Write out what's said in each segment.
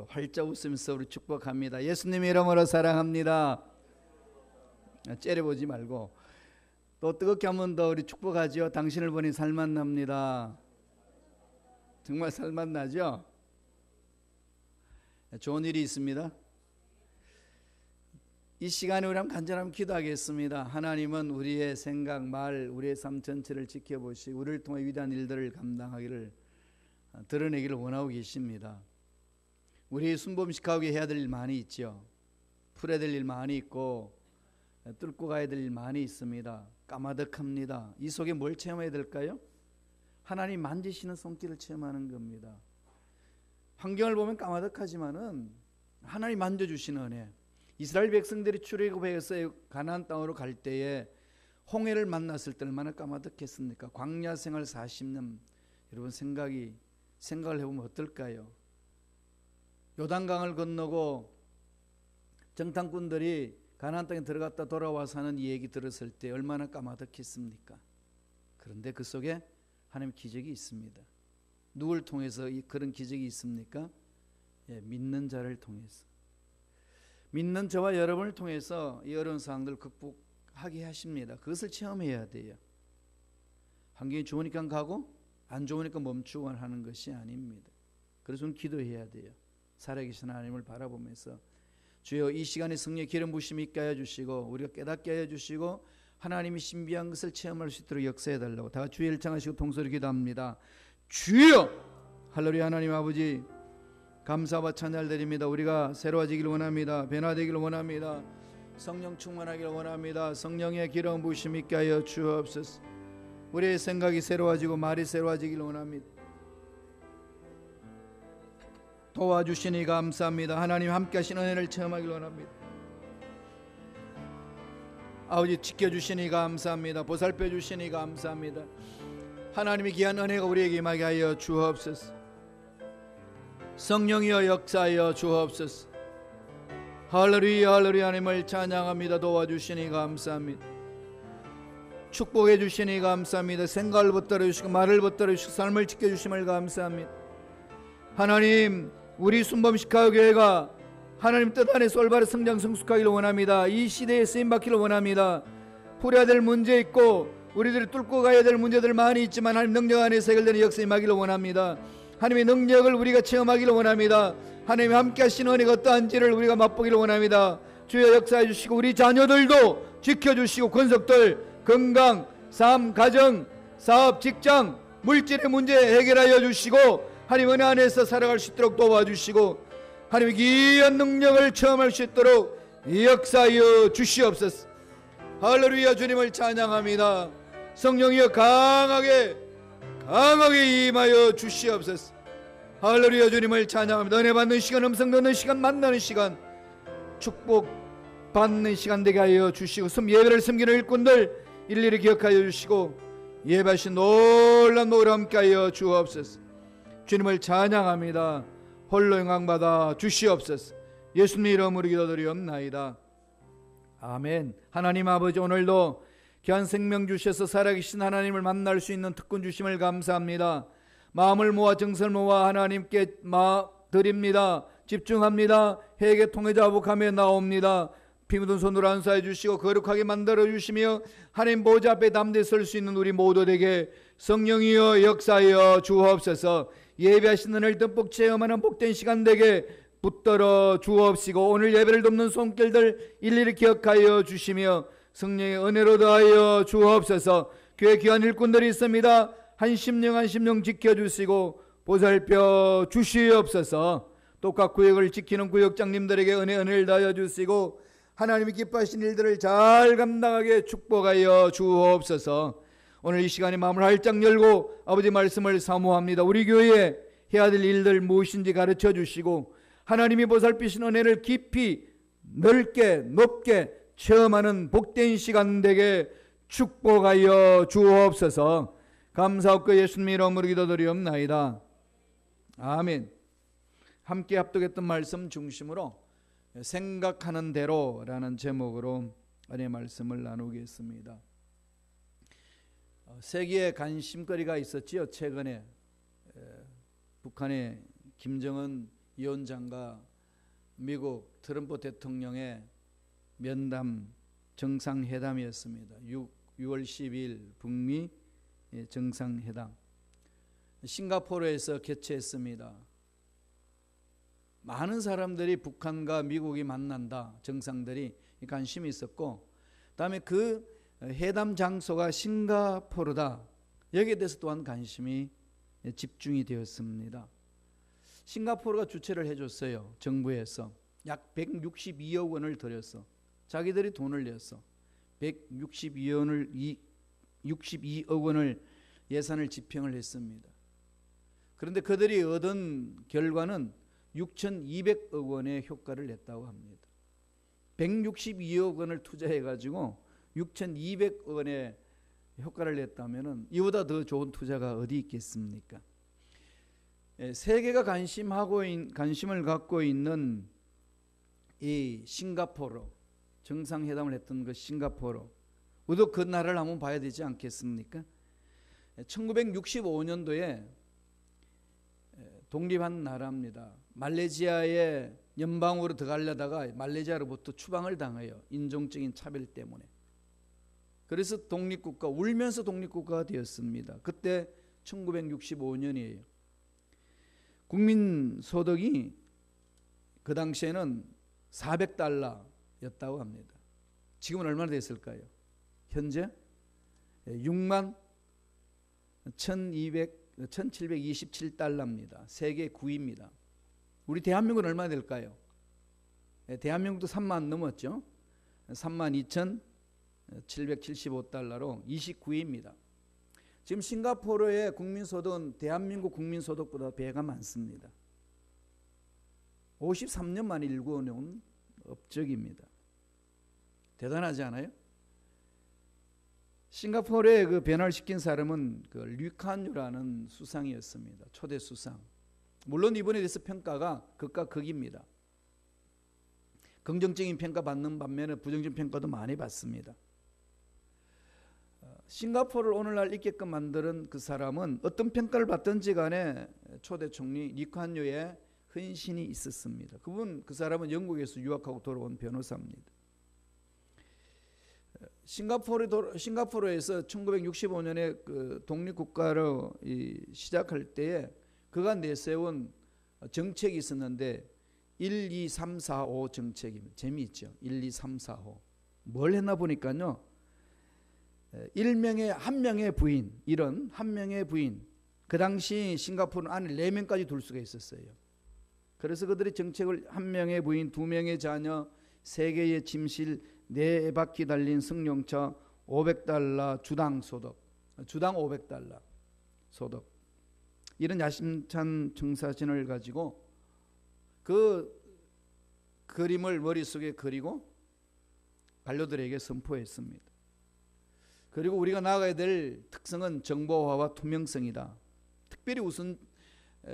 활짝 웃으면서 우리 축복합니다. 예수님의 이름으로 사랑합니다. 째려보지 말고 또 뜨겁게 한 번 더 우리 축복하죠. 당신을 보니 살맛 납니다. 정말 살맛 나죠? 좋은 일이 있습니다. 이 시간에 우리 한번 간절하면 기도하겠습니다. 하나님은 우리의 생각, 말, 우리의 삶 전체를 지켜보시고 우리를 통해 위대한 일들을 감당하기를 드러내기를 원하고 계십니다. 우리 순범식하게 해야 될 일 많이 있죠. 풀어야 될 일 많이 있고 뚫고 가야 될 일 많이 있습니다. 까마득합니다. 이 속에 뭘 체험해야 될까요? 하나님 만지시는 손길을 체험하는 겁니다. 환경을 보면 까마득하지만은 하나님 만져주시는 은혜. 이스라엘 백성들이 출애굽해서 가나안 땅으로 갈 때에 홍해를 만났을 때 얼마나 까마득했습니까? 광야 생활 40년. 여러분 생각을 해보면 어떨까요? 요단강을 건너고 정탐꾼들이 가나안 땅에 들어갔다 돌아와서 하는 이 얘기 들었을 때 얼마나 까마득했습니까? 그런데 그 속에 하나님 기적이 있습니다. 누굴 통해서 그런 기적이 있습니까? 믿는 자를 통해서. 믿는 저와 여러분을 통해서 이 어려운 상황들을 극복하게 하십니다. 그것을 체험해야 돼요. 환경이 좋으니까 가고 안 좋으니까 멈추고 하는 것이 아닙니다. 그래서 우리는 기도해야 돼요. 살아계신 하나님을 바라보면서 주여 이 시간에 성령의 기름 부심이 있게 하여 주시고 우리가 깨닫게 하여 주시고 하나님이 신비한 것을 체험할 수 있도록 역사해 달라고 다 주의 일창하시고 통소리 기도합니다. 주여 할렐루야. 하나님 아버지 감사와 찬양을 드립니다. 우리가 새로워지기를 원합니다. 변화되기를 원합니다. 성령 충만하기를 원합니다. 성령의 기름 부심이 있게 하여 주옵소서. 우리의 생각이 새로워지고 말이 새로워지기를 원합니다. 도와주시니 감사합니다. 하나님 함께 하신 은혜를 체험하기를 원합니다. 아버지 지켜주시니 감사합니다. 보살펴 주시니 감사합니다. 하나님의 귀한 은혜가 우리에게 임하게 하여 주옵소서. 성령이여 역사하여 주옵소서. 할렐루야 할렐루야. 하나님을 찬양합니다. 도와주시니 감사합니다. 축복해 주시니 감사합니다. 생각을 붙들어 주시고 말을 붙들어 주시고 삶을 지켜주심을 감사합니다. 하나님 우리 순범식화교회가 하나님 뜻 안에서 올바른 성장 성숙하기를 원합니다. 이 시대에 쓰임받기를 원합니다. 풀어야 될 문제 있고 우리들이 뚫고 가야 될 문제들 많이 있지만 하나님 능력 안에서 해결되는 역사 임하기를 원합니다. 하나님의 능력을 우리가 체험하기를 원합니다. 하나님이 함께 하시는 은혜가 어떠한지를 우리가 맛보기를 원합니다. 주여 역사해 주시고 우리 자녀들도 지켜주시고 권속들 건강, 삶, 가정, 사업, 직장, 물질의 문제 해결하여 주시고 하나님 은혜 안에서 살아갈 수 있도록 도와주시고 하나님의 귀한 능력을 체험할 수 있도록 역사하여 주시옵소서. 할렐루야. 주님을 찬양합니다. 성령이여 강하게 임하여 주시옵소서. 할렐루야. 주님을 찬양합니다. 은혜 받는 시간, 음성 듣는 시간, 만나는 시간, 축복 받는 시간 되게 하여 주시고 예배를 섬기는 일꾼들 일일이 기억하여 주시고 예배하신 놀라운 노래 함께 하여 주옵소서. 주님을 찬양합니다. 홀로 영광받아 주시옵소서. 예수님 이름으로 기도드리옵나이다. 아멘. 하나님 아버지 오늘도 귀한 생명 주셔서 살아계신 하나님을 만날 수 있는 특권 주심을 감사합니다. 마음을 모아 정성을 모아 하나님께 드립니다. 집중합니다. 회개 통해 자복하며 나옵니다. 피 묻은 손으로 안수해 주시고 거룩하게 만들어 주시며 하나님 보좌 앞에 담대히 설 수 있는 우리 모두에게 성령이여 역사하여 주옵소서. 예배하시는 은혜를 듬뿍 체험하는 복된 시간 되게 붙들어 주옵시고 오늘 예배를 돕는 손길들 일일이 기억하여 주시며 성령의 은혜로 더하여 주옵소서. 교회 귀한 일꾼들이 있습니다. 한 심령 지켜주시고 보살펴 주시옵소서. 똑같 구역을 지키는 구역장님들에게 은혜를 더하여 주시고 하나님이 기뻐하신 일들을 잘 감당하게 축복하여 주옵소서. 오늘 이 시간에 마음을 활짝 열고 아버지 말씀을 사모합니다. 우리 교회에 해야 될 일들 무엇인지 가르쳐 주시고 하나님이 보살피신 은혜를 깊이 넓게 높게 체험하는 복된 시간 되게 축복하여 주옵소서. 감사하고 예수님 이름으로 기도드리옵나이다. 아멘. 함께 합독했던 말씀 중심으로 생각하는 대로라는 제목으로 은혜의 말씀을 나누겠습니다. 세계에 관심거리가 있었지요. 최근에 북한의 김정은 위원장과 미국 트럼프 대통령의 면담 정상회담이었습니다. 6월 10일 북미 정상회담 싱가포르에서 개최했습니다. 많은 사람들이 북한과 미국이 만난다, 정상들이 관심이 있었고, 그다음에 그 회담 장소가 싱가포르다, 여기에 대해서 또한 관심이 집중이 되었습니다. 싱가포르가 주최를 해줬어요. 정부에서 약 162억 원을 들여서 자기들이 돈을 내서 162억 원을 예산을 집행을 했습니다. 그런데 그들이 얻은 결과는 6,200억 원의 효과를 냈다고 합니다. 162억 원을 투자해가지고 6,200억 원의 효과를 냈다면 이보다 더 좋은 투자가 어디 있겠습니까? 세계가 관심을 갖고 있는 이 싱가포르, 정상회담을 했던 그 싱가포르, 우리도 그 나라를 한번 봐야 되지 않겠습니까? 1965년도에 독립한 나라입니다. 말레이시아의 연방으로 들어가려다가 말레이시아로부터 추방을 당해요. 인종적인 차별 때문에. 그래서 독립국가, 울면서 독립국가가 되었습니다. 그때 1965년이에요. 국민소득이 그 당시에는 400달러였다고 합니다. 지금은 얼마나 됐을까요? 현재 6만 1727달러입니다. 세계 9위입니다. 우리 대한민국은 얼마나 될까요? 대한민국도 3만 넘었죠. 3만 2,775달러로 29위입니다. 지금 싱가포르의 국민소득은 대한민국 국민소득보다 배가 많습니다. 53년 만에 일궈놓은 업적입니다. 대단하지 않아요? 싱가포르에 그 변화를 시킨 사람은 그 류칸유라는 수상이었습니다. 초대 수상. 물론 이번에 대해서 평가가 극과 극입니다. 긍정적인 평가 받는 반면에 부정적인 평가도 많이 받습니다. 싱가포르를 오늘날 있게끔 만드는 그 사람은 어떤 평가를 받든지 간에 초대 총리 류칸유의 헌신이 있었습니다. 그 사람은 영국에서 유학하고 돌아온 변호사입니다. 싱가포르에서 1965년에 그 독립국가로 시작할 때에 그가 내세운 정책이 있었는데 1, 2, 3, 4, 5 정책입니다. 재미있죠? 1, 2, 3, 4, 5. 뭘 했나 보니까요. 한 명의 부인, 이런 한 명의 부인. 그 당시 싱가포르는 안에 4명까지 둘 수가 있었어요. 그래서 그들의 정책을 한 명의 부인, 2명의 자녀, 3개의 짐실, 4바퀴 달린 승용차, 500달러 주당 소득, 주당 500달러 소득, 이런 야심찬 청사진을 가지고 그 그림을 머릿속에 그리고 관료들에게 선포했습니다. 그리고 우리가 나아가야 될 특성은 정보화와 투명성이다. 특별히 우선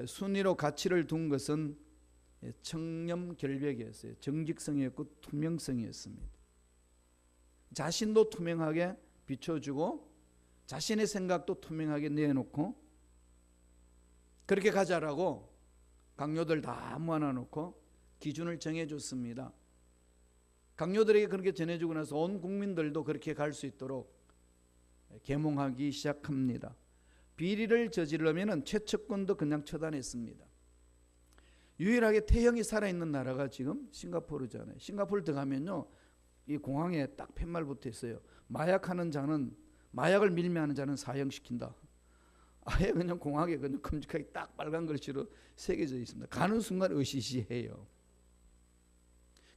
순위로 가치를 둔 것은 청렴결백이었어요. 정직성이었고 투명성이었습니다. 자신도 투명하게 비춰주고 자신의 생각도 투명하게 내놓고 그렇게 가자라고 강요들 다 모아놓고 기준을 정해줬습니다. 강요들에게 그렇게 전해주고 나서 온 국민들도 그렇게 갈 수 있도록 계몽하기 시작합니다. 비리를 저지르려면 최측근도 그냥 처단했습니다. 유일하게 태형이 살아있는 나라가 지금 싱가포르잖아요. 싱가포르 들어가면요, 이 공항에 딱 팻말 붙어 있어요. 마약을 밀매하는 자는 사형시킨다. 아예 그냥 공항에 그냥 큼직하게 딱 빨간 글씨로 새겨져 있습니다. 가는 순간 으시시해요.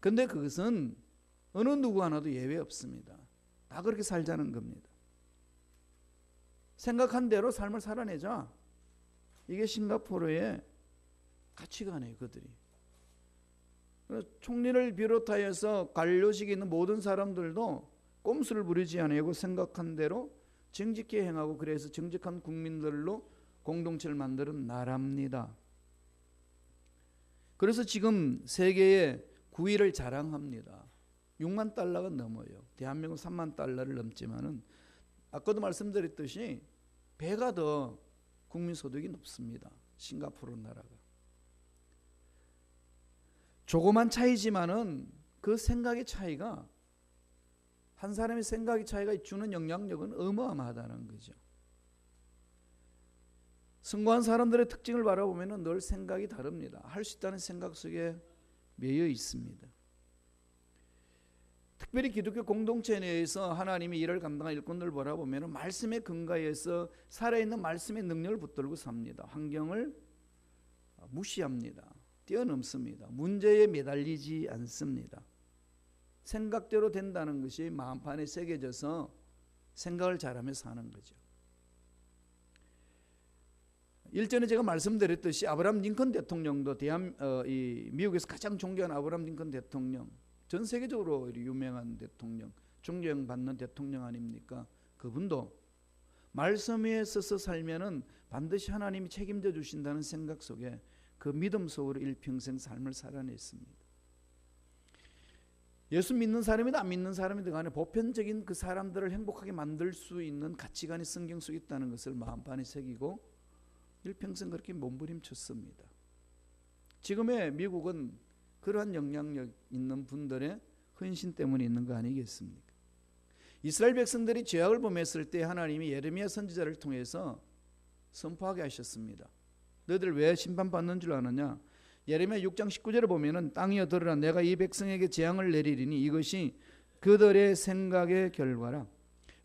근데 그것은 어느 누구 하나도 예외 없습니다. 다 그렇게 살자는 겁니다. 생각한 대로 삶을 살아내자. 이게 싱가포르의 가치관이에요, 그들이. 총리를 비롯하여서 관료직에 있는 모든 사람들도 꼼수를 부리지 않고 생각한 대로 정직히 행하고, 그래서 정직한 국민들로 공동체를 만드는 나라입니다. 그래서 지금 세계의 9위를 자랑합니다. 6만 달러가 넘어요. 대한민국 3만 달러를 넘지만은 아까도 말씀드렸듯이 배가 더 국민소득이 높습니다. 싱가포르 나라가. 조그만 차이지만은 그 생각의 차이가, 한 사람의 생각의 차이가 주는 영향력은 어마어마하다는 거죠. 성공한 사람들의 특징을 바라보면 늘 생각이 다릅니다. 할 수 있다는 생각 속에 매여 있습니다. 특별히 기독교 공동체 내에서 하나님의 일을 감당한 일꾼들을 바라보면 말씀에 근거해서 살아있는 말씀의 능력을 붙들고 삽니다. 환경을 무시합니다. 뛰어넘습니다. 문제에 매달리지 않습니다. 생각대로 된다는 것이 마음판에 새겨져서 생각을 잘하며 사는 거죠. 일전에 제가 말씀드렸듯이 아브라함 링컨 대통령도 미국에서 가장 존경하는 아브라함 링컨 대통령, 전 세계적으로 유명한 대통령, 존경받는 대통령 아닙니까? 그분도 말씀 위에 서서 살면은 반드시 하나님이 책임져 주신다는 생각 속에, 그 믿음 속으로 일평생 삶을 살아냈습니다. 예수 믿는 사람이든 안 믿는 사람이든 간에 보편적인 그 사람들을 행복하게 만들 수 있는 가치관이 성경 속에 있다는 것을 마음판에 새기고 일평생 그렇게 몸부림쳤습니다. 지금의 미국은 그러한 영향력 있는 분들의 헌신 때문에 있는 거 아니겠습니까? 이스라엘 백성들이 죄악을 범했을 때 하나님이 예레미야 선지자를 통해서 선포하게 하셨습니다. 너희들 왜 심판받는 줄 아느냐? 예레미야 6장 19절에 보면은 땅이여 들으라, 내가 이 백성에게 재앙을 내리리니 이것이 그들의 생각의 결과라.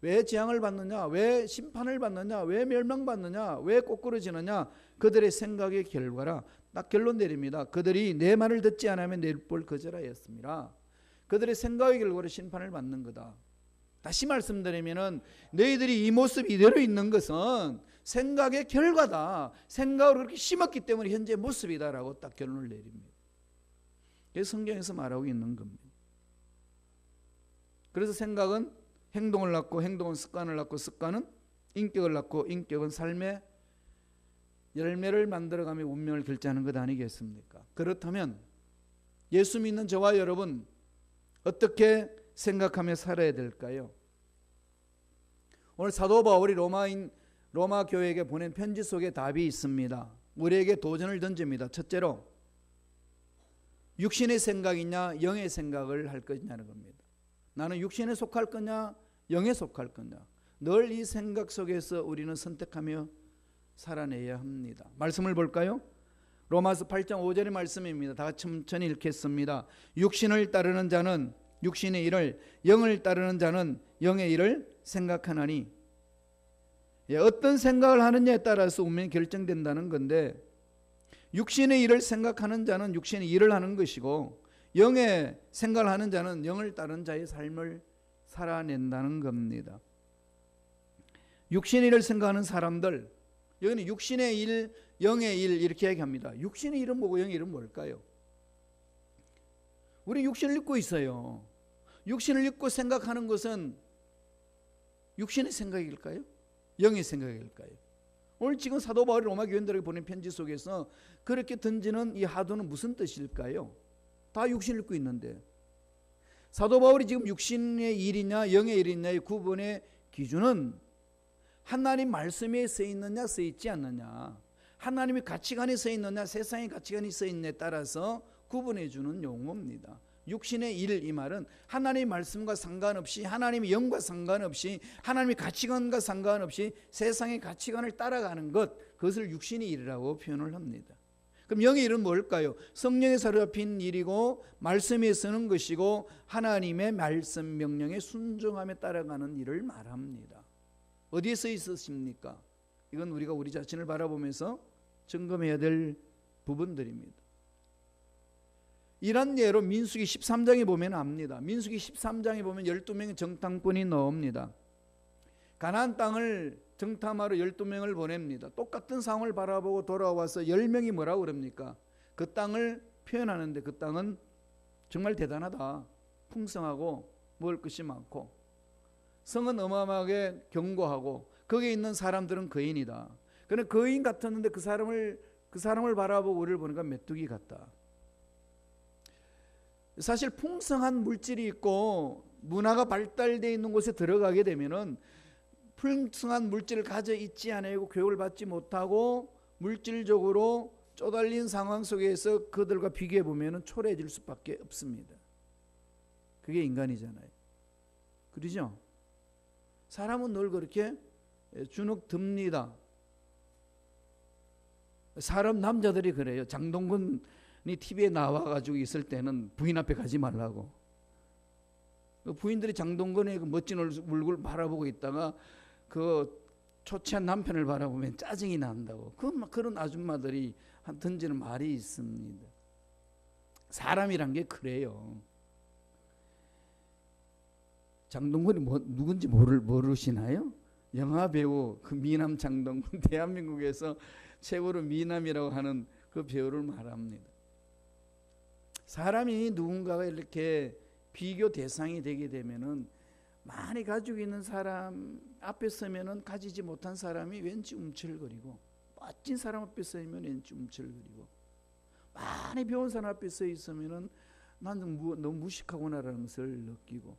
왜 재앙을 받느냐? 왜 심판을 받느냐? 왜 멸망받느냐? 왜 꼬꾸러지느냐? 그들의 생각의 결과라. 딱 결론 내립니다. 그들이 내 말을 듣지 않으면 내 율법을 거절하였습니다. 그들의 생각의 결과로 심판을 받는 거다. 다시 말씀드리면은 너희들이 이 모습 이대로 있는 것은 생각의 결과다. 생각을 그렇게 심었기 때문에 현재 모습이다라고 딱 결론을 내립니다. 그게 성경에서 말하고 있는 겁니다. 그래서 생각은 행동을 낳고, 행동은 습관을 낳고, 습관은 인격을 낳고, 인격은 삶의 열매를 만들어가며 운명을 결정하는 것 아니겠습니까? 그렇다면 예수 믿는 저와 여러분 어떻게 생각하며 살아야 될까요? 오늘 사도 바울이 로마 교회에게 보낸 편지 속에 답이 있습니다. 우리에게 도전을 던집니다. 첫째로 육신의 생각이냐 영의 생각을 할 것이냐는 겁니다. 나는 육신에 속할 거냐 영에 속할 거냐. 늘 이 생각 속에서 우리는 선택하며 살아내야 합니다. 말씀을 볼까요? 로마서 8장 5절의 말씀입니다. 다 같이 천천히 읽겠습니다. 육신을 따르는 자는 육신의 일을, 영을 따르는 자는 영의 일을 생각하나니. 어떤 생각을 하느냐에 따라서 운명이 결정된다는 건데, 육신의 일을 생각하는 자는 육신의 일을 하는 것이고, 영의 생각을 하는 자는 영을 따르는 자의 삶을 살아낸다는 겁니다. 육신의 일을 생각하는 사람들, 여기는 육신의 일, 영의 일 이렇게 얘기합니다. 육신의 일은 뭐고 영의 일은 뭘까요? 우리 육신을 입고 있어요. 육신을 입고 생각하는 것은 육신의 생각일까요? 영의 생각일까요? 오늘 지금 사도 바울이 로마 교인들에게 보낸 편지 속에서 그렇게 던지는 이 하도는 무슨 뜻일까요? 다 육신을 입고 있는데, 사도 바울이 지금 육신의 일이냐 영의 일이냐의 구분의 기준은 하나님 말씀에 써 있느냐 써 있지 않느냐, 하나님의 가치관이 써 있느냐 세상의 가치관이 써 있느냐에 따라서 구분해 주는 용어입니다. 육신의 일, 이 말은 하나님의 말씀과 상관없이, 하나님의 영과 상관없이, 하나님의 가치관과 상관없이 세상의 가치관을 따라가는 것, 그것을 육신의 일이라고 표현을 합니다. 그럼 영의 일은 뭘까요? 성령에 사로잡힌 일이고 말씀에 쓰는 것이고 하나님의 말씀 명령에 순종하며 따라가는 일을 말합니다. 어디에 써 있으십니까? 이건 우리가 우리 자신을 바라보면서 점검해야 될 부분들입니다. 이런 예로 민수기 13장에 보면 압니다. 민수기 13장에 보면 12명의 정탐꾼이 나옵니다. 가나안 땅을 정탐하러 12명을 보냅니다. 똑같은 상황을 바라보고 돌아와서 10명이 뭐라고 그럽니까? 그 땅을 표현하는데, 그 땅은 정말 대단하다. 풍성하고 먹을 것이 많고, 성은 어마어마하게 견고하고, 거기에 있는 사람들은 거인이다. 그런데 거인 같았는데 그 사람을 바라보고 우리를 보니까 메뚜기 같다. 사실 풍성한 물질이 있고 문화가 발달되어 있는 곳에 들어가게 되면은 풍성한 물질을 가져 있지 않고 교육을 받지 못하고 물질적으로 쪼달린 상황 속에서 그들과 비교해 보면 초라해질 수밖에 없습니다. 그게 인간이잖아요. 그러죠? 사람은 늘 그렇게 주눅 듭니다. 사람 남자들이 그래요. 장동건이 TV에 나와가지고 있을 때는 부인 앞에 가지 말라고. 부인들이 장동건의 그 멋진 얼굴 바라보고 있다가 그 초췌한 남편을 바라보면 짜증이 난다고. 그런 아줌마들이 던지는 말이 있습니다. 사람이란 게 그래요. 장동건이 누군지 모르시나요? 영화배우 그 미남 장동건, 대한민국에서 최고로 미남이라고 하는 그 배우를 말합니다. 사람이 누군가가 이렇게 비교 대상이 되게 되면은 많이 가지고 있는 사람 앞에 서면은 가지지 못한 사람이 왠지 움츠러거리고, 멋진 사람 앞에 서 있으면 왠지 움츠러거리고, 많이 배운 사람 앞에 서 있으면은 난 너무 무식하구나라는 것을 느끼고,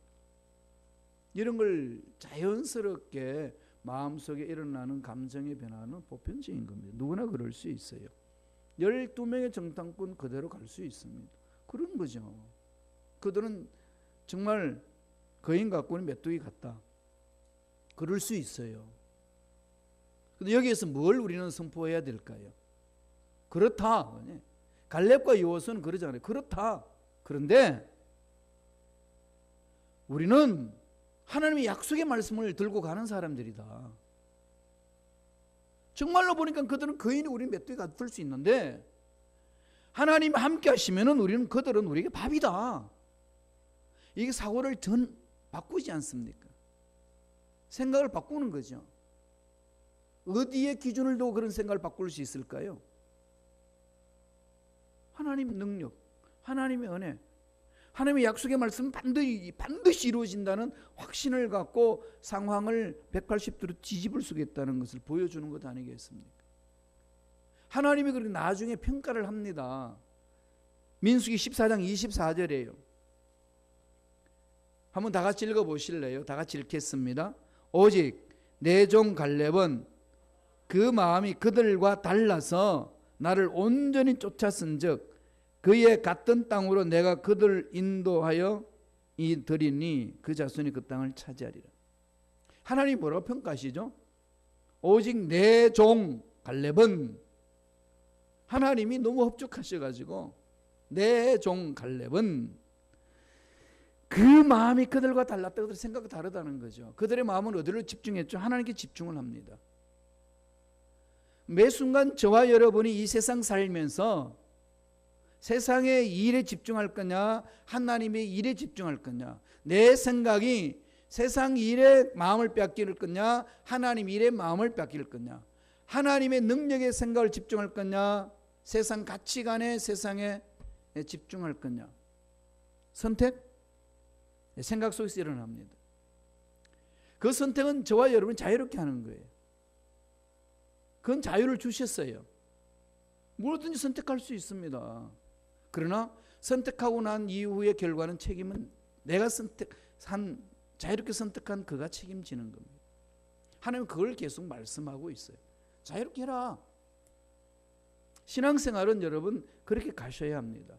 이런 걸 자연스럽게 마음속에 일어나는 감정의 변화는 보편적인 겁니다. 누구나 그럴 수 있어요. 12명의 정탐꾼 그대로 갈 수 있습니다. 그런 거죠. 그들은 정말 거인 같고는 메뚜기 같다. 그럴 수 있어요. 근데 여기에서 뭘 우리는 선포해야 될까요? 그렇다. 갈렙과 여호수아는 그러잖아요. 그렇다. 그런데 우리는 하나님의 약속의 말씀을 들고 가는 사람들이다. 정말로 보니까 그들은 거인이 우리 메뚜기 같을 수 있는데, 하나님 함께 하시면은 그들은 우리에게 밥이다. 이게 사고를 바꾸지 않습니까? 생각을 바꾸는 거죠. 어디에 기준을 두고 그런 생각을 바꿀 수 있을까요? 하나님의 능력, 하나님의 은혜, 하나님의 약속의 말씀은 반드시 이루어진다는 확신을 갖고 상황을 180도로 뒤집을 수 있다는 것을 보여주는 것 아니겠습니까? 하나님이 그렇게 나중에 평가를 합니다. 민수기 14장 24절이에요. 한번 다 같이 읽어보실래요? 다 같이 읽겠습니다. 오직 내 종 갈렙은 그 마음이 그들과 달라서 나를 온전히 쫓았은즉 그의 갔던 땅으로 내가 그들을 인도하여 드리니 그 자손이 그 땅을 차지하리라. 하나님이 뭐라고 평가하시죠? 오직 내 종 갈렙은, 하나님이 너무 흡족하셔가지고 내 종 갈렙은 그 마음이 그들과 달랐다. 그들 생각이 다르다는 거죠. 그들의 마음은 어디로 집중했죠? 하나님께 집중을 합니다. 매 순간 저와 여러분이 이 세상 살면서 세상의 일에 집중할 거냐, 하나님의 일에 집중할 거냐, 내 생각이 세상 일에 마음을 뺏길 거냐, 하나님 일에 마음을 뺏길 거냐, 하나님의 능력에 생각을 집중할 거냐, 세상 가치관에 세상에 집중할 거냐. 선택? 생각 속에서 일어납니다. 그 선택은 저와 여러분 자유롭게 하는 거예요. 그건 자유를 주셨어요. 뭐든지 선택할 수 있습니다. 그러나 선택하고 난 이후의 결과는 책임은 내가 자유롭게 선택한 그가 책임지는 겁니다. 하나님은 그걸 계속 말씀하고 있어요. 자유롭게 해라. 신앙생활은 여러분 그렇게 가셔야 합니다.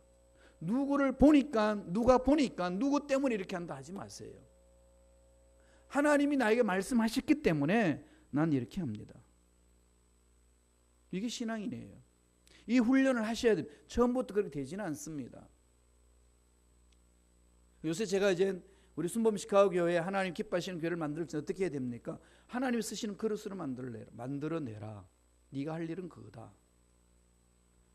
누가 보니까 누구 때문에 이렇게 한다 하지 마세요. 하나님이 나에게 말씀하셨기 때문에 난 이렇게 합니다. 이게 신앙이네요. 이 훈련을 하셔야 됩니다. 처음부터 그렇게 되지는 않습니다. 요새 제가 이제 우리 순범 시카고 교회에 하나님 기뻐하시는 교회를 만들 때 어떻게 해야 됩니까? 하나님이 쓰시는 그릇으로 만들어내라. 네가 할 일은 그거다.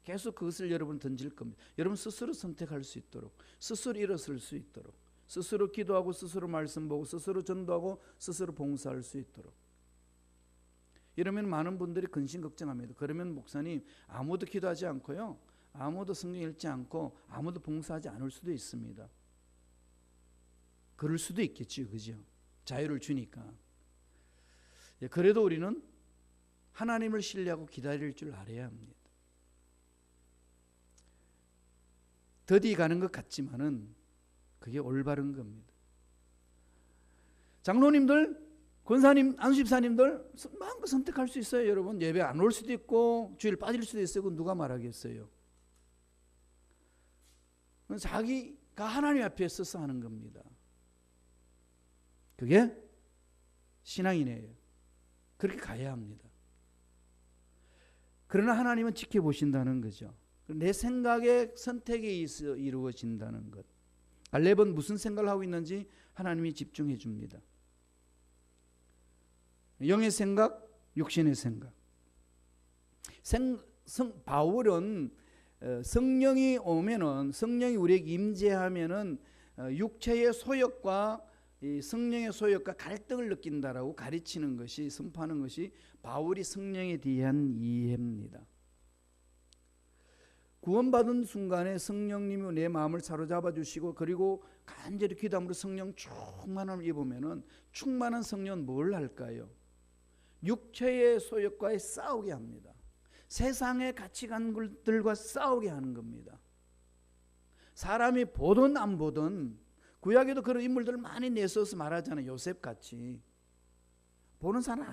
계속 그것을 여러분 던질 겁니다. 여러분 스스로 선택할 수 있도록, 스스로 일어설 수 있도록, 스스로 기도하고 스스로 말씀 보고 스스로 전도하고 스스로 봉사할 수 있도록. 이러면 많은 분들이 근심 걱정합니다. 그러면 목사님 아무도 기도하지 않고요, 아무도 성경 읽지 않고 아무도 봉사하지 않을 수도 있습니다. 그럴 수도 있겠죠, 그죠? 자유를 주니까. 그래도 우리는 하나님을 신뢰하고 기다릴 줄 알아야 합니다. 더디 가는 것 같지만은 그게 올바른 겁니다. 장로님들 권사님, 안수집사님들 마음껏 선택할 수 있어요. 여러분 예배 안 올 수도 있고 주일 빠질 수도 있어요. 그건 누가 말하겠어요. 그건 자기가 하나님 앞에 서서 하는 겁니다. 그게 신앙이네요. 그렇게 가야 합니다. 그러나 하나님은 지켜보신다는 거죠. 내 생각의 선택에 있어 이루어진다는 것. 갈렙은 무슨 생각을 하고 있는지 하나님이 집중해 줍니다. 영의 생각, 육신의 생각. 바울은 성령이 오면은, 성령이 우리에게 임재하면은 육체의 소욕과 이 성령의 소욕과 갈등을 느낀다라고 가르치는 것이, 선포하는 것이 바울이 성령에 대한 이해입니다. 구원받은 순간에 성령님이 내 마음을 사로잡아 주시고, 그리고 간절히 기도함으로 성령 충만함을 입으면은, 충만한 성령은 뭘 할까요? 육체의 소욕과 싸우게 합니다. 세상의 가치관들과 싸우게 하는 겁니다. 사람이 보든 안 보든, 구약에도 그런 인물들을 많이 내서서 말하잖아요. 요셉같이. 보는 사람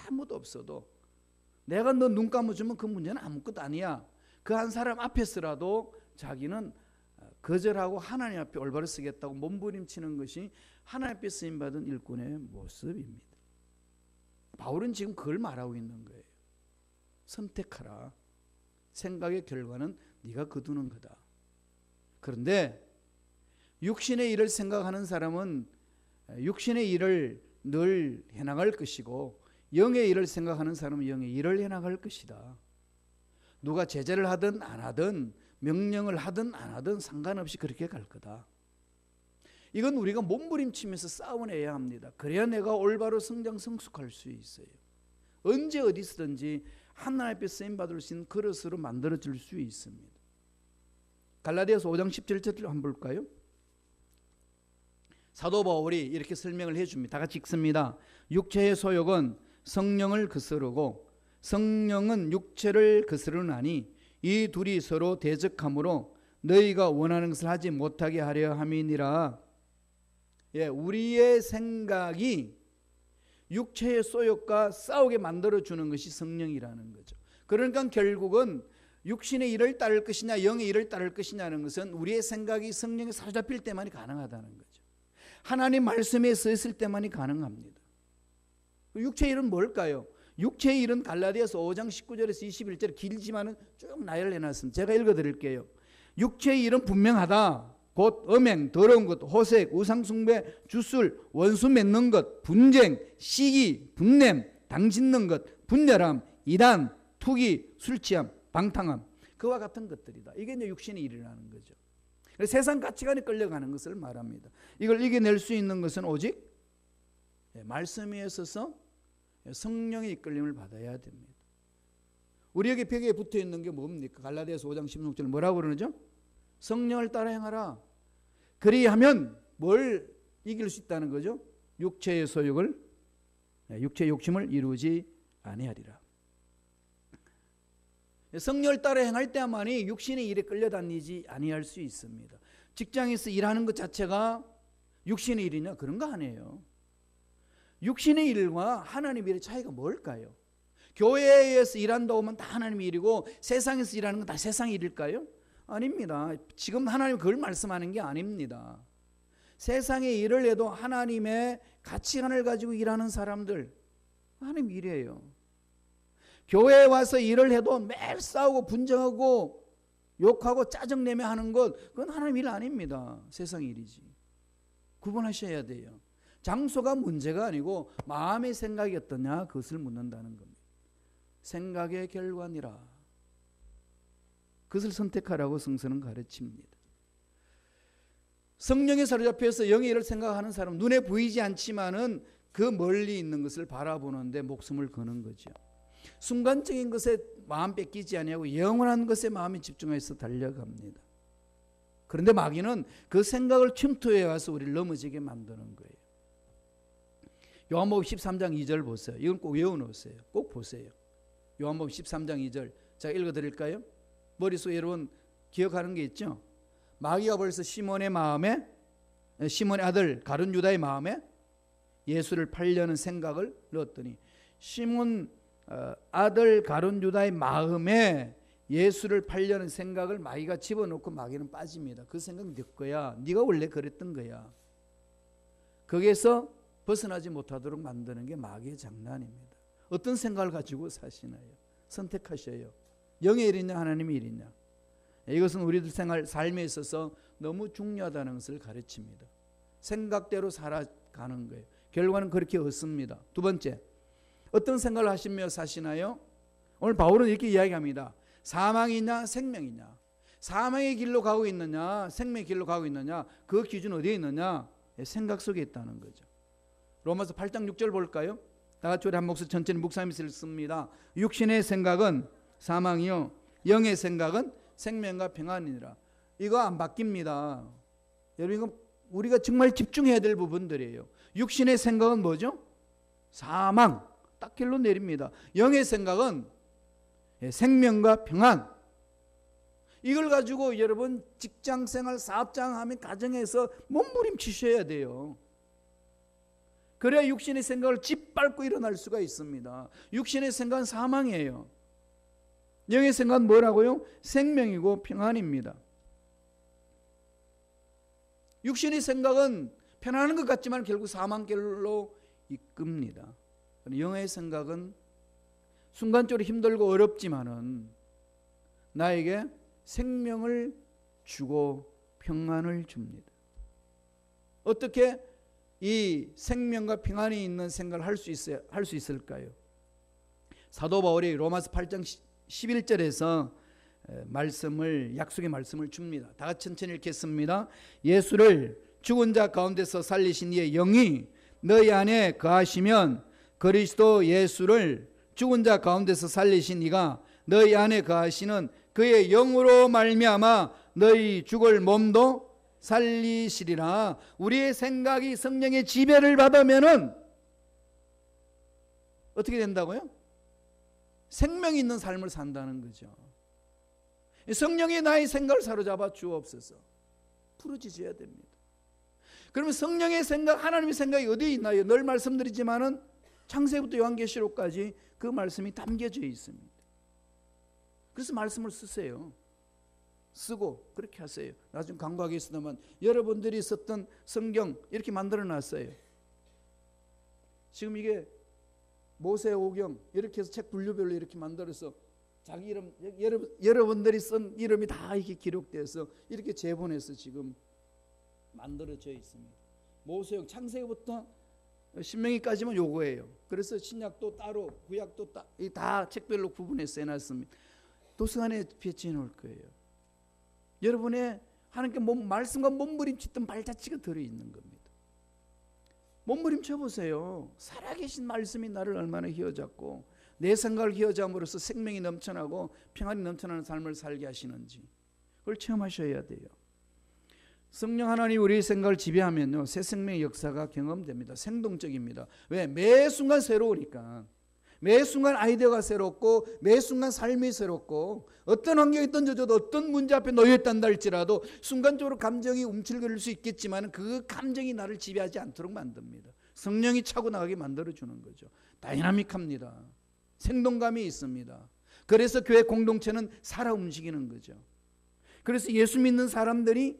아무도 없어도 내가 너 눈 감아주면 그 문제는 아무것도 아니야. 그 한 사람 앞에서라도 자기는 거절하고 하나님 앞에 올바로 쓰겠다고 몸부림치는 것이 하나님 앞에 쓰임받은 일꾼의 모습입니다. 바울은 지금 그걸 말하고 있는 거예요. 선택하라. 생각의 결과는 네가 거두는 거다. 그런데 육신의 일을 생각하는 사람은 육신의 일을 늘 해나갈 것이고, 영의 일을 생각하는 사람은 영의 일을 해나갈 것이다. 누가 제재를 하든 안 하든, 명령을 하든 안 하든 상관없이 그렇게 갈 거다. 이건 우리가 몸부림치면서 싸워내야 합니다. 그래야 내가 올바로 성장 성숙할 수 있어요. 언제 어디서든지 하나님 앞에 쓰임받을 수 있는 그릇으로 만들어질 수 있습니다. 갈라디아서 5장 17절을 한번 볼까요? 사도 바울이 이렇게 설명을 해줍니다. 다 같이 읽습니다. 육체의 소욕은 성령을 거스르고 성령은 육체를 거스르나니 이 둘이 서로 대적하므로 너희가 원하는 것을 하지 못하게 하려 함이니라. 우리의 생각이 육체의 소욕과 싸우게 만들어주는 것이 성령이라는 거죠. 그러니까 결국은 육신의 일을 따를 것이냐 영의 일을 따를 것이냐는 것은 우리의 생각이 성령에 사로잡힐 때만이 가능하다는 거죠. 하나님 말씀에 서 있을 때만이 가능합니다. 육체의 일은 뭘까요? 육체의 일은 갈라디아서 5장 19절에서 21절 길지만은 쭉 나열을 해놨습니다. 제가 읽어드릴게요. 육체의 일은 분명하다. 곧 음행, 더러운 것, 호색, 우상숭배, 주술, 원수 맺는 것, 분쟁, 시기, 분냄, 당짓는 것, 분열함, 이단, 투기, 술취함, 방탕함, 그와 같은 것들이다. 이게 이제 육신의 일이라는 거죠. 세상 가치관에 끌려가는 것을 말합니다. 이걸 이겨낼 수 있는 것은 오직 말씀 위에 서서 성령의 이끌림을 받아야 됩니다. 우리에게 벽에 붙어 있는 게 뭡니까? 갈라디아서 5장 16절 뭐라고 그러죠? 성령을 따라 행하라. 그리하면 뭘 이길 수 있다는 거죠? 육체의 소욕을, 육체의 욕심을 이루지 아니하리라. 성령을 따라 행할 때만이 육신의 일에 끌려다니지 아니할 수 있습니다. 직장에서 일하는 것 자체가 육신의 일이냐? 그런 거 아니에요. 육신의 일과 하나님의 일의 차이가 뭘까요? 교회에서 일한다고 하면 다 하나님의 일이고 세상에서 일하는 건 다 세상의 일일까요? 아닙니다. 지금 하나님 그걸 말씀하는 게 아닙니다. 세상의 일을 해도 하나님의 가치관을 가지고 일하는 사람들, 하나님 일이에요. 교회에 와서 일을 해도 매일 싸우고 분쟁하고 욕하고 짜증내며 하는 것, 그건 하나님 일 아닙니다. 세상 일이지. 구분하셔야 돼요. 장소가 문제가 아니고 마음의 생각이 어떠냐, 그것을 묻는다는 겁니다. 생각의 결과니라. 그것을 선택하라고 성서는 가르칩니다. 성령에 사로잡혀서 영의 일을 생각하는 사람은 눈에 보이지 않지만은 그 멀리 있는 것을 바라보는데 목숨을 거는 거죠. 순간적인 것에 마음 뺏기지 아니하고 영원한 것에 마음이 집중해서 달려갑니다. 그런데 마귀는 그 생각을 침투해 와서 우리를 넘어지게 만드는 거예요. 요한복음 13장 2절 보세요. 이건 꼭 외워놓으세요. 꼭 보세요. 요한복음 13장 2절 제가 읽어드릴까요? 머릿속에 여러분 기억하는 게 있죠? 마귀가 벌써 시몬의 마음에, 시몬의 아들 가룟 유다의 마음에 예수를 팔려는 생각을 넣었더니 시몬 아들 가룟 유다의 마음에 예수를 팔려는 생각을 마귀가 집어넣고 마귀는 빠집니다. 그 생각 네 거야. 네가 원래 그랬던 거야. 거기에서 벗어나지 못하도록 만드는 게 마귀의 장난입니다. 어떤 생각을 가지고 사시나요? 선택하셔요. 영의 일이냐 하나님의 일이냐. 이것은 우리들 삶에 있어서 너무 중요하다는 것을 가르칩니다. 생각대로 살아가는 거예요. 결과는 그렇게 얻습니다. 두 번째, 어떤 생각을 하시며 사시나요? 오늘 바울은 이렇게 이야기합니다. 사망이냐 생명이냐. 사망의 길로 가고 있느냐 생명의 길로 가고 있느냐, 그 기준 어디에 있느냐? 생각 속에 있다는 거죠. 로마서 8장 6절 볼까요? 다 같이 우리 한 목소리 천천히 목사님이 읽습니다. 육신의 생각은 사망이요 영의 생각은 생명과 평안이니라. 이거 안 바뀝니다. 여러분, 이거 우리가 정말 집중해야 될 부분들이에요. 육신의 생각은 뭐죠? 사망, 딱 결론 내립니다. 영의 생각은 생명과 평안. 이걸 가지고 여러분 직장생활, 사업장 하면 가정에서 몸부림치셔야 돼요. 그래야 육신의 생각을 짓밟고 일어날 수가 있습니다. 육신의 생각은 사망이에요. 영의 생각은 뭐라고요? 생명이고 평안입니다. 육신의 생각은 편안한 것 같지만 결국 사망길로 이끕니다. 영의 생각은 순간적으로 힘들고 어렵지만은 나에게 생명을 주고 평안을 줍니다. 어떻게 이 생명과 평안이 있는 생각을 할 수 있을까요? 사도 바울이 로마서 8장 11절에서 약속의 말씀을 줍니다. 다 같이 천천히 읽겠습니다. 예수를 죽은 자 가운데서 살리신 이의 영이 너희 안에 거하시면 그리스도 예수를 죽은 자 가운데서 살리신 이가 너희 안에 거하시는 그의 영으로 말미암아 너희 죽을 몸도 살리시리라. 우리의 생각이 성령의 지배를 받으면은 어떻게 된다고요? 생명이 있는 삶을 산다는 거죠. 성령이 나의 생각을 사로잡아 주옵소서. 부르짖어야 됩니다. 그러면 성령의 생각, 하나님의 생각이 어디에 있나요? 늘 말씀드리지만은 창세부터 요한계시록까지 그 말씀이 담겨져 있습니다. 그래서 말씀을 쓰세요. 쓰고 그렇게 하세요. 나중에 광고하겠습니다만 여러분들이 썼던 성경 이렇게 만들어 놨어요. 지금 이게 모세오경 이렇게 해서 책 분류별로 이렇게 만들어서 자기 이름, 여러분들이 쓴 이름이 다 이렇게 기록돼서 이렇게 재본해서 지금 만들어져 있습니다. 모세오경 창세기부터 신명기까지만 요거예요. 그래서 신약도 따로 구약도 다 책별로 구분해서 해놨습니다. 도서관에 배치해 놓을 거예요. 여러분의 하나님께 말씀과 몸부림치던 발자취가 들어있는 겁니다. 몸부림쳐 보세요. 살아계신 말씀이 나를 얼마나 휘어잡고 내 생각을 휘어잡음으로써 생명이 넘쳐나고 평안이 넘쳐나는 삶을 살게 하시는지 그걸 체험하셔야 돼요. 성령 하나님이 우리의 생각을 지배하면요, 새 생명의 역사가 경험됩니다. 생동적입니다. 왜? 매 순간 새로우니까. 매 순간 아이디어가 새롭고 매 순간 삶이 새롭고 어떤 환경에 던져져도 어떤 문제 앞에 놓여있단다 할지라도 순간적으로 감정이 움찔거릴 수 있겠지만 그 감정이 나를 지배하지 않도록 만듭니다. 성령이 차고 나가게 만들어주는 거죠. 다이나믹합니다. 생동감이 있습니다. 그래서 교회 공동체는 살아 움직이는 거죠. 그래서 예수 믿는 사람들이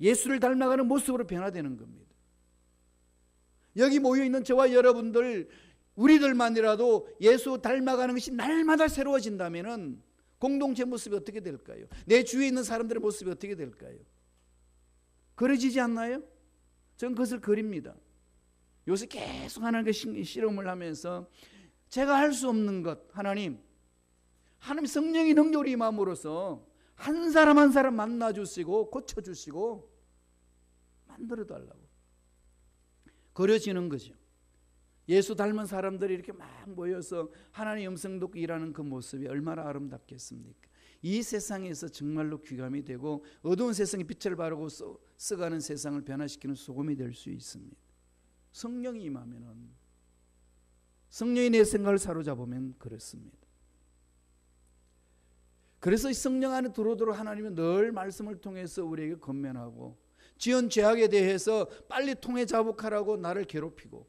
예수를 닮아가는 모습으로 변화되는 겁니다. 여기 모여있는 저와 여러분들 우리들만이라도 예수 닮아가는 것이 날마다 새로워진다면 공동체 모습이 어떻게 될까요? 내 주위에 있는 사람들의 모습이 어떻게 될까요? 그려지지 않나요? 저는 그것을 그립니다. 요새 계속 하나님께 실험을 하면서 제가 할 수 없는 것, 하나님 성령의 능력으로 임함으로써 한 사람 한 사람 만나주시고 고쳐주시고 만들어달라고 그려지는 거죠. 예수 닮은 사람들이 이렇게 막 모여서 하나님의 음성 듣고 일하는 그 모습이 얼마나 아름답겠습니까? 이 세상에서 정말로 귀감이 되고 어두운 세상에 빛을 바르고 써가는 세상을 변화시키는 소금이 될 수 있습니다. 성령이 임하면은, 성령이 내 생각을 사로잡으면 그렇습니다. 그래서 이 성령 안에 들어오도록 하나님은 늘 말씀을 통해서 우리에게 권면하고 지은 죄악에 대해서 빨리 통해 자복하라고 나를 괴롭히고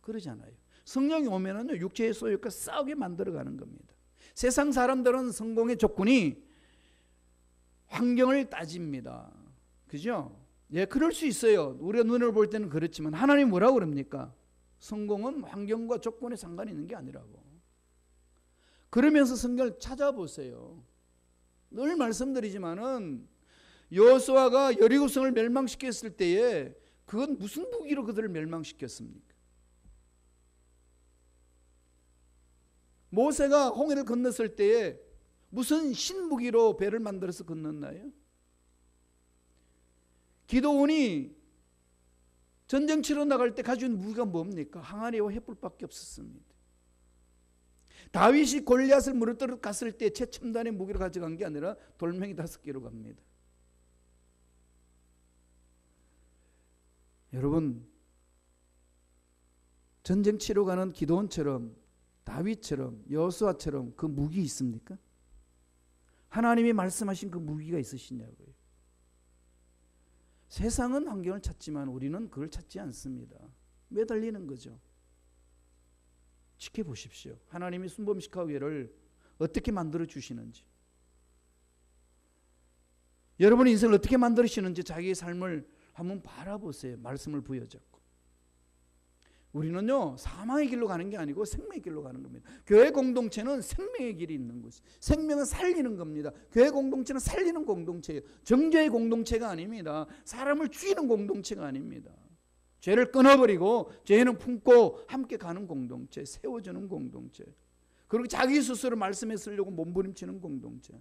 그러잖아요. 성령이 오면은요, 육체의 소욕과 싸우게 만들어가는 겁니다. 세상 사람들은 성공의 조건이 환경을 따집니다. 그죠? 예, 그럴 수 있어요. 우리가 눈을 볼 때는 그렇지만 하나님 뭐라고 그럽니까? 성공은 환경과 조건에 상관이 있는 게 아니라고. 그러면서 성경을 찾아보세요. 늘 말씀드리지만은 여호수아가 여리고성을 멸망시켰을 때에 그건 무슨 무기로 그들을 멸망시켰습니까? 모세가 홍해를 건넜을 때에 무슨 신무기로 배를 만들어서 건넜나요? 기드온이 전쟁 치러 나갈 때 가지고 있는 무기가 뭡니까? 항아리와 횃불밖에 없었습니다. 다윗이 골리앗을 무너뜨려 갔을 때 최첨단의 무기를 가져간 게 아니라 돌멩이 5개로 갑니다. 여러분, 전쟁 치러 가는 기드온처럼, 다윗처럼, 여호수아처럼 그 무기 있습니까? 하나님이 말씀하신 그 무기가 있으시냐고요. 세상은 환경을 찾지만 우리는 그걸 찾지 않습니다. 매달리는 거죠. 지켜보십시오. 하나님이 순범시카교회를 어떻게 만들어 주시는지, 여러분의 인생을 어떻게 만드시는지 자기의 삶을 한번 바라보세요. 말씀을 부여잡고. 우리는요, 사망의 길로 가는 게 아니고 생명의 길로 가는 겁니다. 교회 공동체는 생명의 길이 있는 것이에요. 생명은 살리는 겁니다. 교회 공동체는 살리는 공동체예요. 정죄의 공동체가 아닙니다. 사람을 죽이는 공동체가 아닙니다. 죄를 끊어버리고 죄는 품고 함께 가는 공동체, 세워주는 공동체, 그리고 자기 스스로 말씀에 쓰려고 몸부림치는 공동체,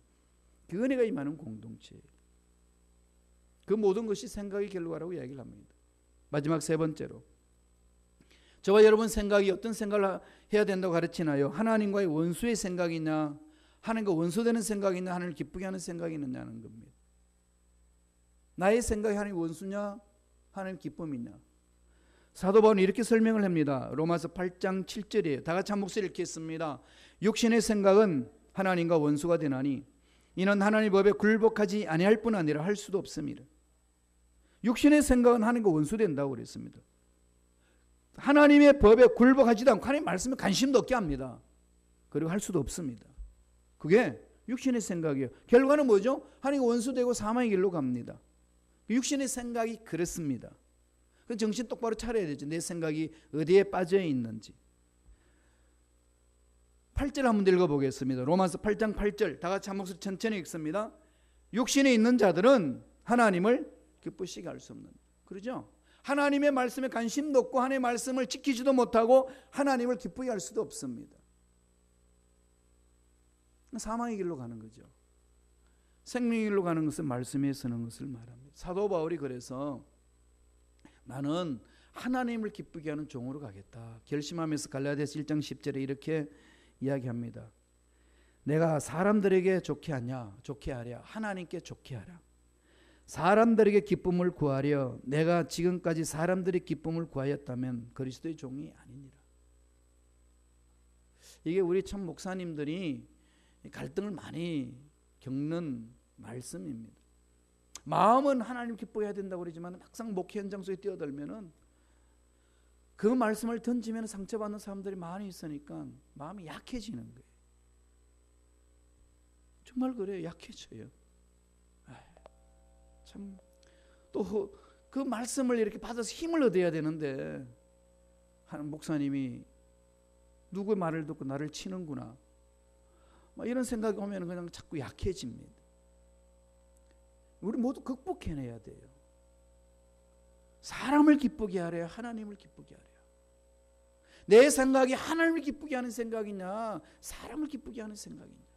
그 은혜가 임하는 공동체예요. 그 모든 것이 생각의 결과라고 이야기를 합니다. 마지막 세 번째로, 저와 여러분 생각이 어떤 생각을 해야 된다고 가르치나요? 하나님과의 원수의 생각이냐, 하나님과 원수되는 생각이냐, 하나님을 기쁘게 하는 생각이 있느냐는 겁니다. 나의 생각이 하나님 원수냐, 하나님 기쁨이냐. 사도 바울은 이렇게 설명을 합니다. 로마서 8장 7절이에요. 다 같이 한 목소리 읽겠습니다. 육신의 생각은 하나님과 원수가 되나니 이는 하나님의 법에 굴복하지 아니할 뿐 아니라 할 수도 없습니다. 육신의 생각은 하나님과 원수된다고 그랬습니다. 하나님의 법에 굴복하지도 않고 하나님 말씀에 관심도 없게 합니다. 그리고 할 수도 없습니다. 그게 육신의 생각이에요. 결과는 뭐죠? 하나님과 원수되고 사망의 길로 갑니다. 육신의 생각이 그렇습니다. 정신 똑바로 차려야 되죠. 내 생각이 어디에 빠져 있는지. 8절 한번 읽어보겠습니다. 로마서 8장 8절 다 같이 한 목소리 천천히 읽습니다. 육신에 있는 자들은 하나님을 기쁘시게 할 수 없는, 그러죠? 하나님의 말씀에 관심도 없고 하나님의 말씀을 지키지도 못하고 하나님을 기쁘게 할 수도 없습니다. 사망의 길로 가는 거죠. 생명의 길로 가는 것은 말씀에 서는 것을 말합니다. 사도 바울이 그래서 나는 하나님을 기쁘게 하는 종으로 가겠다 결심하면서 갈라디아서 1장 10절에 이렇게 이야기합니다. 내가 사람들에게 좋게 하냐, 좋게 하랴, 하나님께 좋게 하라. 사람들에게 기쁨을 구하려 내가 지금까지 사람들의 기쁨을 구하였다면 그리스도의 종이 아니니라. 이게 우리 참 목사님들이 갈등을 많이 겪는 말씀입니다. 마음은 하나님 기쁘게 해야 된다고 그러지만 막상 목회 현장 속에 뛰어들면은 그 말씀을 던지면 상처받는 사람들이 많이 있으니까 마음이 약해지는 거예요. 정말 그래요. 약해져요. 참 또 그 말씀을 이렇게 받아서 힘을 얻어야 되는데 한 목사님이 누구의 말을 듣고 나를 치는구나, 이런 생각이 오면 그냥 자꾸 약해집니다. 우리 모두 극복해내야 돼요. 사람을 기쁘게 하랴, 하나님을 기쁘게 하랴. 내 생각이 하나님을 기쁘게 하는 생각이냐, 사람을 기쁘게 하는 생각이냐.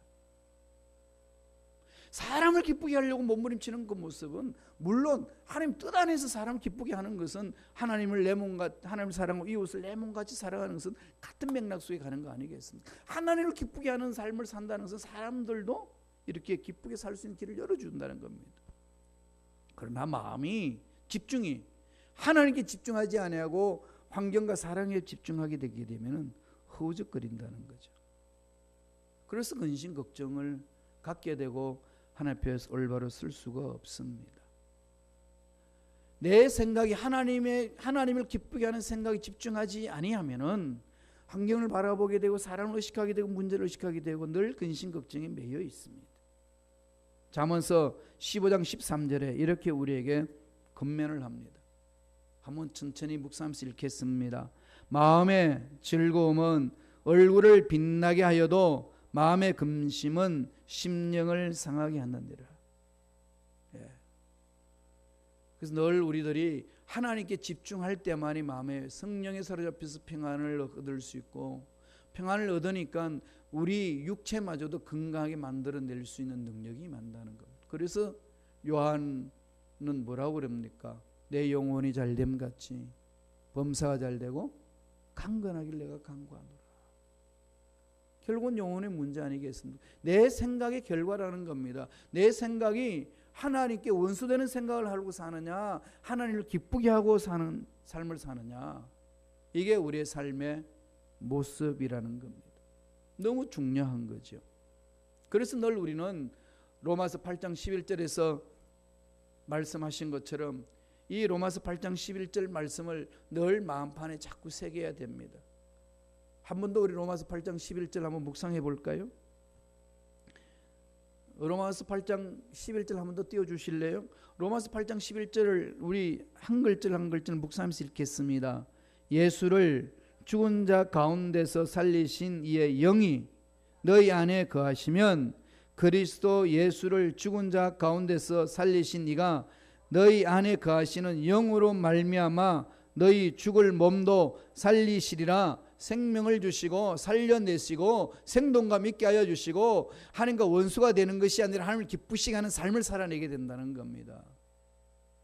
사람을 기쁘게 하려고 몸부림치는 그 모습은, 물론 하나님 뜻 안에서 사람을 기쁘게 하는 것은 하나님을 내 몸과, 하나님을 사랑하고 이웃을 내 몸같이 살아가는 것은 같은 맥락 속에 가는 거 아니겠습니까? 하나님을 기쁘게 하는 삶을 산다는 것은 사람들도 이렇게 기쁘게 살 수 있는 길을 열어준다는 겁니다. 그러나 마음이, 집중이 하나님께 집중하지 아니하고 환경과 사랑에 집중하게 되게 되면 허우적거린다는 거죠. 그래서 근심 걱정을 갖게 되고 하나님 앞에서 올바로 쓸 수가 없습니다. 내 생각이 하나님을 기쁘게 하는 생각에 집중하지 아니하면은 환경을 바라보게 되고 사람을 의식하게 되고 문제를 의식하게 되고 늘 근심 걱정에 매여 있습니다. 잠언서 15장 13절에 이렇게 우리에게 권면을 합니다. 한번 천천히 묵상하면서 읽겠습니다. 마음의 즐거움은 얼굴을 빛나게 하여도 마음의 근심은 심령을 상하게 한다니라. 그래서 늘 우리들이 하나님께 집중할 때만이 마음에 성령에 사로잡혀서 평안을 얻을 수 있고, 평안을 얻으니까 우리 육체마저도 건강하게 만들어낼 수 있는 능력이 많다는 겁니다. 그래서 요한은 뭐라고 그럽니까? 내 영혼이 잘됨 같이 범사가 잘되고 강건하길 내가 간구하노라. 결국은 영혼의 문제 아니겠습니까? 내 생각의 결과라는 겁니다. 내 생각이 하나님께 원수되는 생각을 하고 사느냐, 하나님을 기쁘게 하고 사는 삶을 사느냐, 이게 우리의 삶의 모습이라는 겁니다. 너무 중요한 거죠. 그래서 늘 우리는 로마서 8장 11절에서 말씀하신 것처럼 이 로마서 8장 11절 말씀을 늘 마음판에 자꾸 새겨야 됩니다. 한 번 더 우리 로마서 8장 11절 한번 묵상해 볼까요? 로마서 8장 11절 한번 더 띄워주실래요? 로마서 8장 11절을 우리 한 글절 한 글절 묵상하면서 읽겠습니다. 예수를 죽은 자 가운데서 살리신 이의 영이 너희 안에 거하시면 그리스도 예수를 죽은 자 가운데서 살리신 이가 너희 안에 거하시는 영으로 말미암아 너희 죽을 몸도 살리시리라. 생명을 주시고 살려내시고 생동감 있게 하여 주시고 하나님과 원수가 되는 것이 아니라 하나님을 기쁘시게 하는 삶을 살아내게 된다는 겁니다.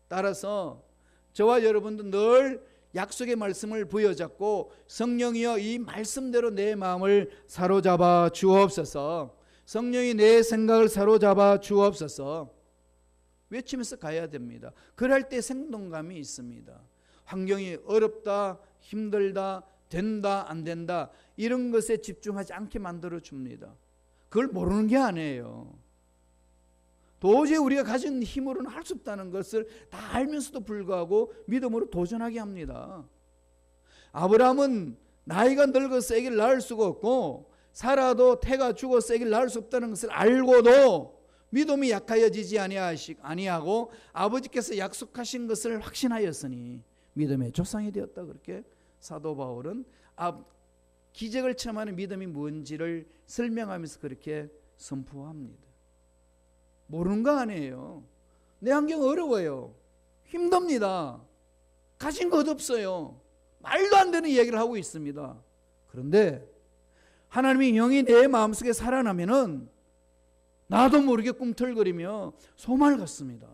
따라서 저와 여러분도 늘 약속의 말씀을 부여잡고 성령이여 이 말씀대로 내 마음을 사로잡아 주옵소서, 성령이 내 생각을 사로잡아 주옵소서 외치면서 가야 됩니다. 그럴 때 생동감이 있습니다. 환경이 어렵다, 힘들다, 된다, 안 된다, 이런 것에 집중하지 않게 만들어 줍니다. 그걸 모르는 게 아니에요. 도저히 우리가 가진 힘으로는 할 수 없다는 것을 다 알면서도 불구하고 믿음으로 도전하게 합니다. 아브라함은 나이가 늙어서 애기를 낳을 수가 없고 사라도 태가 죽어서 애기를 낳을 수 없다는 것을 알고도 믿음이 약하여지지 아니하고 아버지께서 약속하신 것을 확신하였으니 믿음의 조상이 되었다. 그렇게 사도 바울은 기적을 체험하는 믿음이 뭔지를 설명하면서 그렇게 선포합니다. 모르는 거 아니에요. 내 환경 어려워요. 힘듭니다. 가진 것 없어요. 말도 안 되는 얘기를 하고 있습니다. 그런데 하나님의 영이 내 마음속에 살아나면은 나도 모르게 꿈틀거리며 소망을 갖습니다.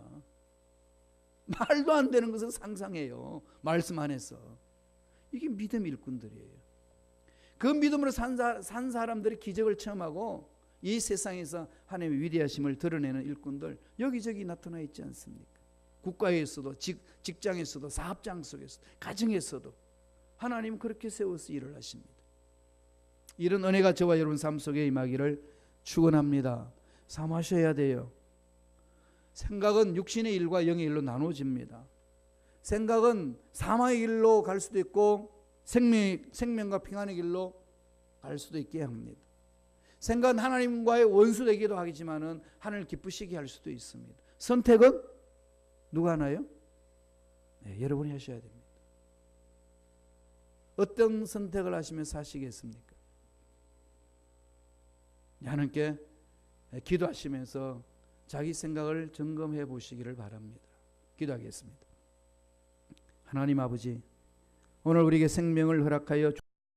말도 안 되는 것을 상상해요. 말씀 안에서. 이게 믿음의 일꾼들이에요. 그 믿음으로 산 사람들이 기적을 체험하고 이 세상에서 하나님의 위대하심을 드러내는 일꾼들 여기저기 나타나 있지 않습니까? 국가에서도 직장에서도 사업장 속에서도 가정에서도 하나님은 그렇게 세워서 일을 하십니다. 이런 은혜가 저와 여러분 삶 속에 임하기를 축원합니다. 삼하셔야 돼요. 생각은 육신의 일과 영의 일로 나눠집니다. 생각은 사망의 길로 갈 수도 있고 생명과 평안의 길로 갈 수도 있게 합니다. 생각은 하나님과의 원수되기도 하지만은 하나님을 기쁘시게 할 수도 있습니다. 선택은 누가 하나요? 네, 여러분이 하셔야 됩니다. 어떤 선택을 하시면 사시겠습니까? 하나님께 기도하시면서 자기 생각을 점검해 보시기를 바랍니다. 기도하겠습니다. 하나님 아버지, 오늘 우리에게 생명을 허락하여